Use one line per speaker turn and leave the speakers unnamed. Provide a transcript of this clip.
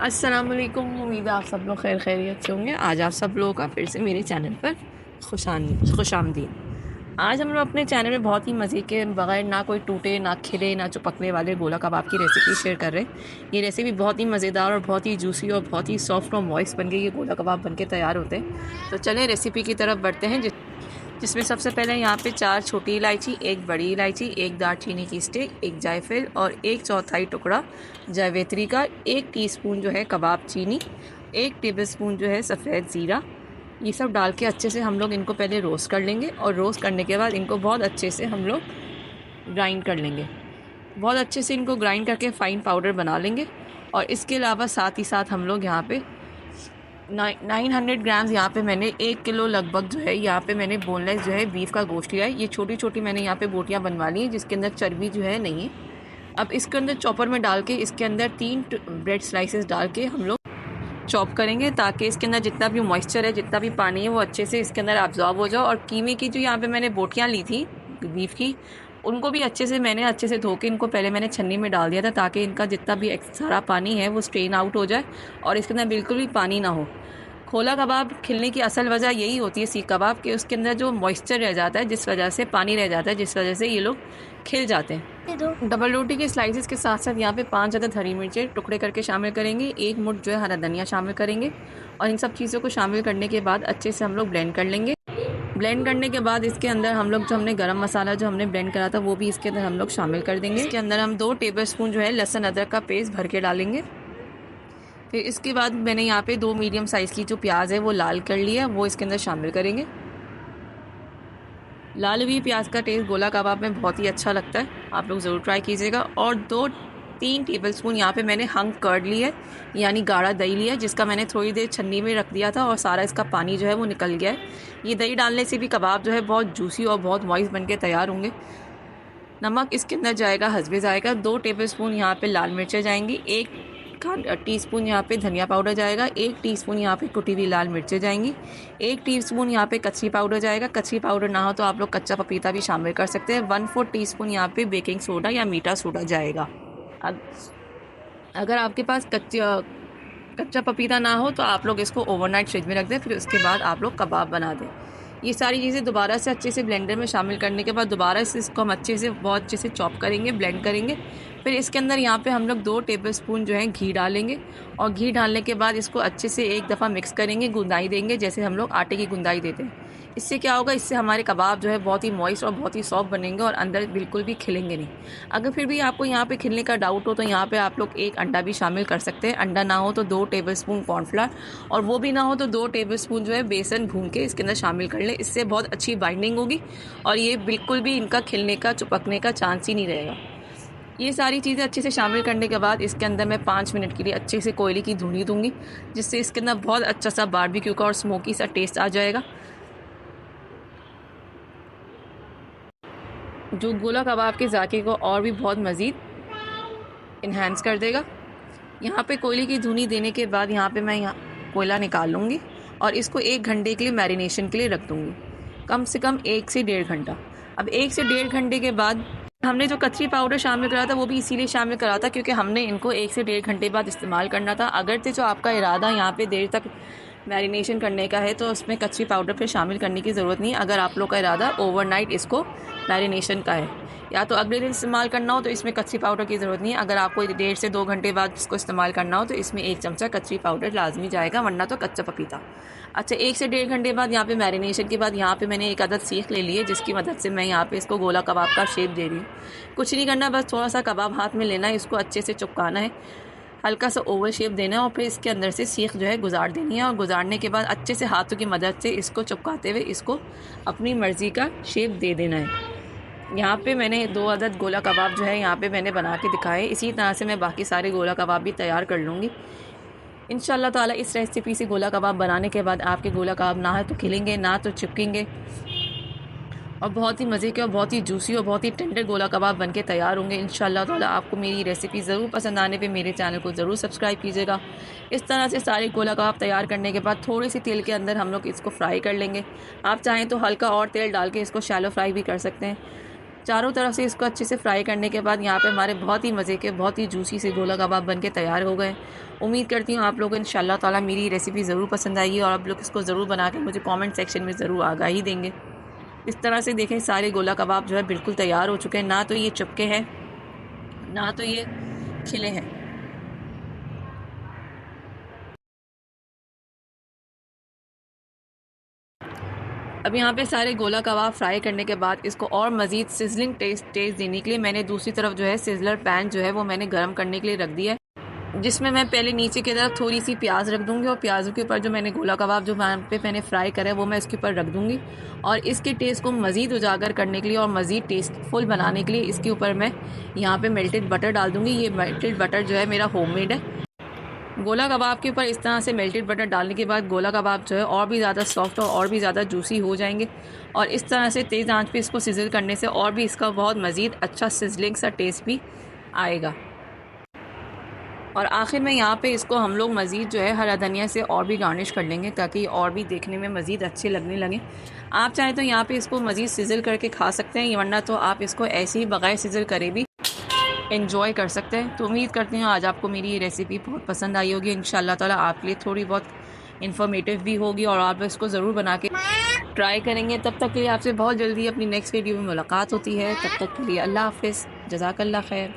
अस्सलाम वालेकुम। उम्मीद है आप सब लोग खैर खैरियत से होंगे। आज आप सब लोगों का फिर से मेरे चैनल पर खुश आमदीद। आज हम लोग अपने चैनल में बहुत ही मज़े के बगैर ना कोई टूटे ना खिले ना चिपकने वाले गोला कबाब की रेसिपी शेयर कर रहे हैं। ये रेसिपी बहुत ही मज़ेदार और बहुत ही जूसी और बहुत ही सॉफ्ट और मॉइस्ट बन के ये गोला कबाब बन के तैयार होते हैं। तो चलें रेसिपी की तरफ बढ़ते हैं, जिसमें सबसे पहले यहाँ पे 4 छोटी इलायची, 1 बड़ी इलायची, 1 दालचीनी की स्टिक, 1 जायफल और 1/4 टुकड़ा जावित्री का, 1 टीस्पून जो है कबाब चीनी, 1 टेबलस्पून जो है सफ़ेद ज़ीरा। ये सब डाल के अच्छे से हम लोग इनको पहले रोस्ट कर लेंगे और रोस्ट करने के बाद इनको बहुत अच्छे से हम लोग ग्राइंड कर लेंगे। बहुत अच्छे से इनको ग्राइंड करके फ़ाइन पाउडर बना लेंगे। और इसके अलावा साथ ही साथ हम लोग यहाँ पे 900 ग्राम्स यहाँ पे मैंने 1 किलो लगभग जो है यहाँ पे मैंने बोनलेस जो है बीफ का गोश्त लिया है। ये छोटी छोटी मैंने यहाँ पे बोटियाँ बनवा ली हैं जिसके अंदर चर्बी जो है नहीं है। अब इसके अंदर चॉपर में डाल के इसके अंदर 3 ब्रेड स्लाइसेस डाल के हम लोग चॉप करेंगे ताकि इसके अंदर जितना भी मॉइस्चर है, जितना भी पानी है, वो अच्छे से इसके अंदर अब्जॉर्ब हो जाए। और कीमे की जो यहाँ पे मैंने बोटियाँ ली थी बीफ की, उनको भी अच्छे से धो के इनको पहले मैंने छन्नी में डाल दिया था ताकि इनका जितना भी सारा पानी है वो स्ट्रेन आउट हो जाए और इसके अंदर बिल्कुल भी पानी ना हो। खोला कबाब खिलने की असल वजह यही होती है सीख कबाब के, उसके अंदर जो मॉइस्चर रह जाता है, जिस वजह से पानी रह जाता है, जिस वजह से ये लोग खिल जाते हैं। डबल रोटी के स्लाइसेस के साथ साथ यहाँ पे 5 अदद हरी मिर्चें टुकड़े करके शामिल करेंगे, 1 मुट्ठ जो है हरा धनिया शामिल करेंगे। और इन सब चीज़ों को शामिल करने के बाद अच्छे से हम लोग ब्लेंड कर लेंगे। ब्लेंड करने के बाद इसके अंदर हम लोग जो हमने गरम मसाला जो हमने ब्लेंड करा था वो भी इसके अंदर हम लोग शामिल कर देंगे। इसके अंदर हम 2 टेबलस्पून जो है लहसुन अदरक का पेस्ट भर के डालेंगे। फिर इसके बाद मैंने यहाँ पे 2 मीडियम साइज़ की जो प्याज है वो लाल कर लिया, वो इसके अंदर शामिल करेंगे। लाल हुई प्याज का टेस्ट गोला कबाब में बहुत ही अच्छा लगता है, आप लोग ज़रूर ट्राई कीजिएगा। और 2-3 टेबलस्पून यहाँ पे मैंने हंग कर्ड लिया है, यानी गाढ़ा दही लिया है, जिसका मैंने थोड़ी देर छन्नी में रख दिया था और सारा इसका पानी जो है वो निकल गया है। ये दही डालने से भी कबाब जो है बहुत जूसी और बहुत मॉइस्ट बन के तैयार होंगे। नमक इसके अंदर जाएगा हस्बे जाएगा। 2 टेबलस्पून यहाँ पे लाल मिर्चें जाएंगी, 1 टीस्पून यहाँ पे धनिया पाउडर जाएगा, 1 टीस्पून यहाँ पे कुटी हुई लाल मिर्चें जाएंगी, 1 टीस्पून यहाँ पे कच्ची पाउडर जाएगा। कच्ची पाउडर ना हो तो आप लोग कच्चा पपीता भी शामिल कर सकते हैं। 1/4 टीस्पून यहाँ पे बेकिंग सोडा या मीठा सोडा जाएगा। अगर आपके पास कच्चा पपीता ना हो तो आप लोग इसको ओवरनाइट फ्रिज में रख दें, फिर उसके बाद आप लोग कबाब बना दें। ये सारी चीज़ें दोबारा से अच्छे से ब्लेंडर में शामिल करने के बाद दोबारा से इसको हम बहुत अच्छे से चॉप करेंगे, ब्लेंड करेंगे। फिर इसके अंदर यहाँ पे हम लोग 2 टेबलस्पून जो है घी डालेंगे और घी डालने के बाद इसको अच्छे से एक दफ़ा मिक्स करेंगे, गुंदाई देंगे जैसे हम लोग आटे की गुंदाई देते हैं। इससे क्या होगा, इससे हमारे कबाब जो है बहुत ही मॉइस्ट और बहुत ही सॉफ्ट बनेंगे और अंदर बिल्कुल भी खिलेंगे नहीं। अगर फिर भी आपको यहाँ पे खिलने का डाउट हो तो यहाँ पे आप लोग 1 अंडा भी शामिल कर सकते हैं। अंडा ना हो तो 2 टेबलस्पून कॉर्नफ्लावर, और वो भी ना हो तो 2 टेबलस्पून जो है बेसन भून के इसके अंदर शामिल कर लें। इससे बहुत अच्छी बाइंडिंग होगी और ये बिल्कुल भी इनका खिलने का चिपकने का चांस ही नहीं रहेगा। ये सारी चीज़ें अच्छे से शामिल करने के बाद इसके अंदर मैं 5 मिनट के लिए अच्छे से कोयले की धुनी दूंगी, जिससे इसके अंदर बहुत अच्छा सा बारबेक्यू का और स्मोकी सा टेस्ट आ जाएगा, जो गोला कबाब के जायके को और भी बहुत मज़ीद इन्हांस कर देगा। यहाँ पे कोयले की धुनी देने के बाद यहाँ पे मैं कोयला निकाल लूँगी और इसको 1 घंटे के लिए मैरिनेशन के लिए रख दूँगी, कम से कम 1 से 1.5 घंटा। अब 1 से 1.5 घंटे के बाद हमने जो कच्ची पाउडर शामिल करा था वो भी इसीलिए शामिल करा था क्योंकि हमने इनको 1 से 1.5 घंटे बाद इस्तेमाल करना था। अगर जो आपका इरादा यहाँ पे देर तक मैरिनेशन करने का है तो उसमें कच्ची पाउडर फिर शामिल करने की ज़रूरत नहीं। अगर आप लोग का इरादा ओवरनाइट इसको मैरिनेशन का है या तो अगले दिन इस्तेमाल करना हो तो इसमें कच्ची पाउडर की ज़रूरत नहीं है। अगर आपको 1.5 से 2 घंटे बाद इसको इस्तेमाल करना हो तो इसमें 1 चमचा कच्ची पाउडर लाजमी जाएगा, वरना तो कच्चा पपीता। अच्छा, 1 से 1.5 घंटे बाद यहाँ पे मैरिनेशन के बाद यहाँ पे मैंने 1 अदद सीख ले ली है, जिसकी मदद से मैं यहाँ पे इसको गोला कबाब का शेप दे रही हूँ। कुछ नहीं करना, बस थोड़ा सा कबाब हाथ में लेना है, इसको अच्छे से चिपकाना है, हल्का सा ओवल शेप देना है और फिर इसके अंदर से सीख जो है गुजार देनी है। और गुजारने के बाद अच्छे से हाथों की मदद से इसको चिपकाते हुए इसको अपनी मर्ज़ी का शेप दे देना है। यहाँ पे मैंने 2 अदद गोला कबाब जो है यहाँ पे मैंने बना के दिखाए। इसी तरह से मैं बाकी सारे गोला कबाब भी तैयार कर लूँगी इंशाल्लाह ताला। इस रेसिपी से गोला कबाब बनाने के बाद आपके गोला कबाब ना है तो खिलेंगे, ना तो चिपकेंगे और बहुत ही मज़े के और बहुत ही जूसी और बहुत ही टेंडर गोला कबाब बनके तैयार होंगे इंशाल्लाह ताला। आपको मेरी रेसिपी ज़रूर पसंद आने पे मेरे चैनल को ज़रूर सब्सक्राइब कीजिएगा। इस तरह से सारे गोला कबाब तैयार करने के बाद थोड़ी सी तेल के अंदर हम लोग इसको फ्राई कर लेंगे। आप चाहें तो हल्का और तेल डाल के इसको शैलो फ्राई भी कर सकते हैं। चारों तरफ से इसको अच्छे से फ्राई करने के बाद यहाँ पे हमारे बहुत ही मज़े के बहुत ही जूसी से गोला कबाब बन के तैयार हो गए। उम्मीद करती हूँ आप लोगों को इंशाल्लाह ताला मेरी रेसिपी ज़रूर पसंद आएगी और आप लोग इसको ज़रूर बना के मुझे कमेंट सेक्शन में ज़रूर आगाही देंगे। इस तरह से देखें सारे गोला कबाब जो है बिल्कुल तैयार हो चुके हैं, ना तो ये चिपके हैं ना तो ये खिले हैं। अब यहाँ पे सारे गोला कबाब फ्राई करने के बाद इसको और मज़ीद सिजलिंग टेस्ट देने के लिए मैंने दूसरी तरफ जो है सिजलर पैन जो है वो मैंने गर्म करने के लिए रख दिया है, जिसमें मैं पहले नीचे की तरफ थोड़ी सी प्याज रख दूँगी और प्याज़ों के ऊपर जो मैंने गोला कबाब जो वहाँ पे मैंने फ्राई करा है वो मैं इसके ऊपर रख दूँगी। और इसके टेस्ट को मज़ीद उजागर करने के लिए और मज़ीद टेस्टफुल बनाने के लिए इसके ऊपर मैं यहाँ पे मेल्टेड बटर डाल दूँगी। ये मेल्टेड बटर जो है मेरा होममेड है। गोला कबाब के ऊपर इस तरह से मेल्टेड बटर डालने के बाद गोला कबाब जो है और भी ज़्यादा सॉफ्ट और भी ज़्यादा जूसी हो जाएंगे और इस तरह से तेज़ आंच पे इसको सिजल करने से और भी इसका बहुत मज़ीद अच्छा सिजलिंग सा टेस्ट भी आएगा। और आखिर में यहाँ पे इसको हम लोग मज़ीद जो है हरा धनिया से और भी गार्निश कर लेंगे ताकि और भी देखने में मज़ीद अच्छे लगने लगे। आप चाहें तो यहाँ पे इसको मज़ीद सिजल करके खा सकते हैं, वरना तो आप इसको ऐसे ही बग़ैर सिजल करे भी एंजॉय कर सकते हैं। तो उम्मीद करती हूँ आज आपको मेरी ये रेसिपी बहुत पसंद आई होगी। इंशाल्लाह ताला आपके लिए थोड़ी बहुत इन्फॉर्मेटिव भी होगी और आप इसको ज़रूर बना के ट्राई करेंगे। तब तक के लिए आपसे बहुत जल्दी अपनी नेक्स्ट वीडियो में मुलाकात होती है। तब तक के लिए अल्लाह हाफ़िज़, जज़ाकल्लाह खैर।